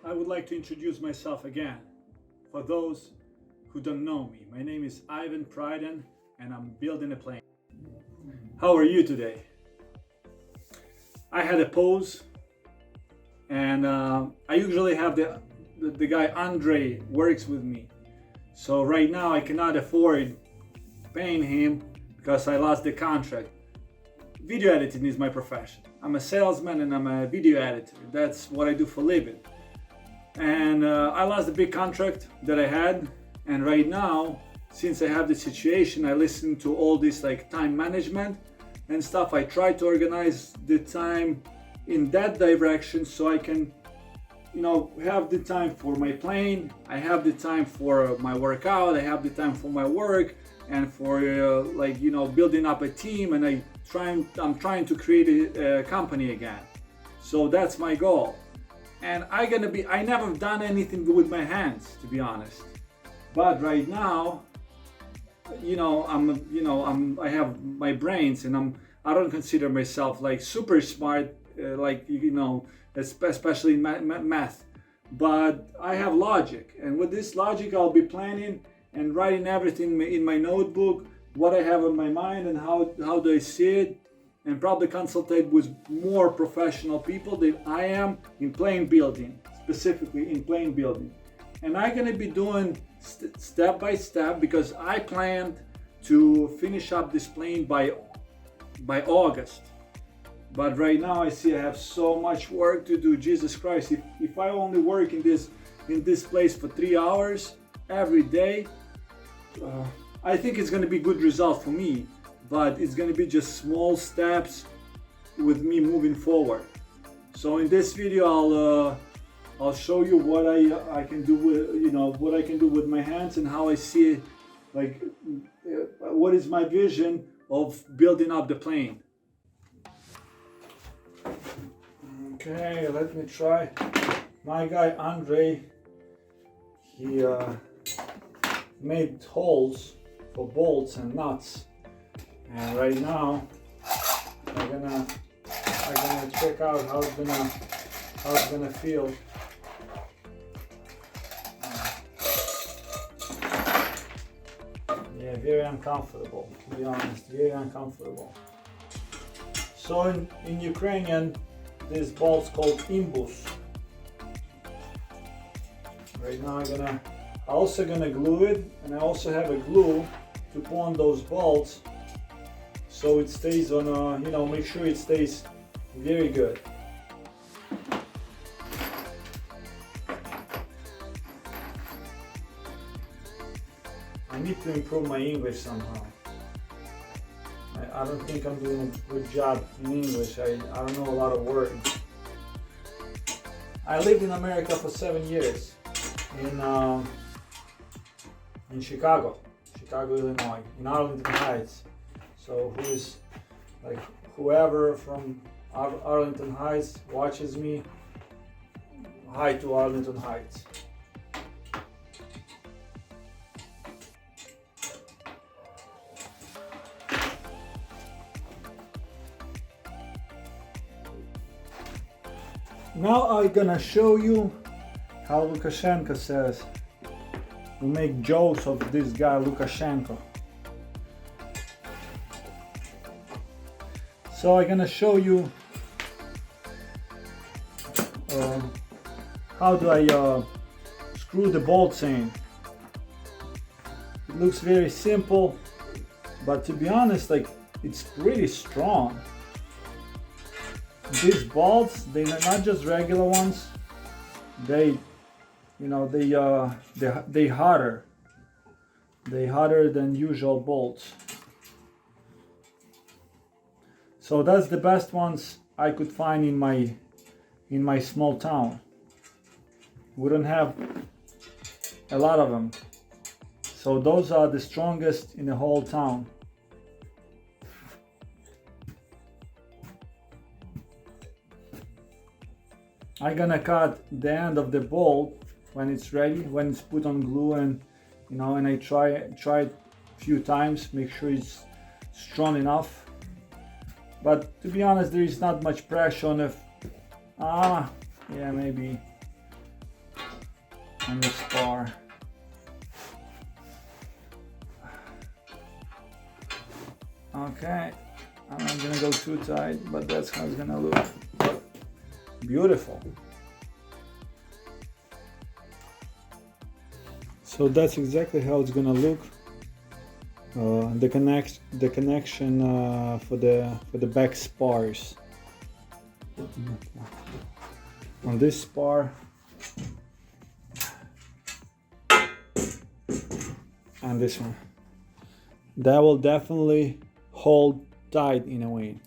I would like to introduce myself again. For those who don't know me, my name is Ivan Pryden and I'm building a plane. How are you today? I had a pose and I usually have the guy Andre works with me. So right now I cannot afford paying him because I lost the contract. Video editing is my profession. I'm a salesman and I'm a video editor. That's what I do for a living. And I lost the big contract that I had, and right now, since I have the situation, I listen to all this like time management and stuff. I try to organize the time in that direction so I can have the time for my plane, I have the time for my workout, I have the time for my work and for building up a team, and I'm trying to create a company again. So that's my goal. And I never done anything with my hands, to be honest. But right now, I have my brains, and I don't consider myself like super smart, especially in math. But I have logic, and with this logic, I'll be planning and writing everything in my notebook, what I have in my mind and how do I see it, and probably consultate with more professional people than I am in plane building, specifically in plane building. And I'm gonna be doing step by step because I planned to finish up this plane by August. But right now I see I have so much work to do. Jesus Christ, if I only work in this place for 3 hours every day, I think it's gonna be good result for me. But it's gonna be just small steps with me moving forward. So in this video, I'll show you what I can do with what I can do with my hands and how I see it, like what is my vision of building up the plane. Okay, let me try. My guy Andre, he made holes for bolts and nuts. And right now, I'm gonna check out how it's gonna feel. Yeah, very uncomfortable. To be honest, very uncomfortable. So in Ukrainian, this bolt's called imbus. Right now, I'm also gonna glue it, and I also have a glue to put on those bolts. So it stays on, make sure it stays very good. I need to improve my English somehow. I don't think I'm doing a good job in English. I don't know a lot of words. I lived in America for 7 years in Chicago, Illinois, in Arlington Heights. So whoever from Arlington Heights watches me, hi to Arlington Heights. Now I'm gonna show you how Lukashenko says. We make jokes of this guy Lukashenko. So I'm gonna show you how do I screw the bolts in. It looks very simple, but to be honest, like it's pretty strong. These bolts, they're not just regular ones. They harder. They harder than usual bolts. So that's the best ones I could find in my small town. We don't have a lot of them. So those are the strongest in the whole town. I'm gonna cut the end of the bolt when it's ready, when it's put on glue, and and I try it a few times, make sure it's strong enough. But to be honest, there is not much pressure on it. Yeah, maybe on the spar. Okay, I'm not gonna go too tight, but that's how it's gonna look. Beautiful. So that's exactly how it's gonna look. The connection for the back spars. On this spar and this one, that will definitely hold tight in a way.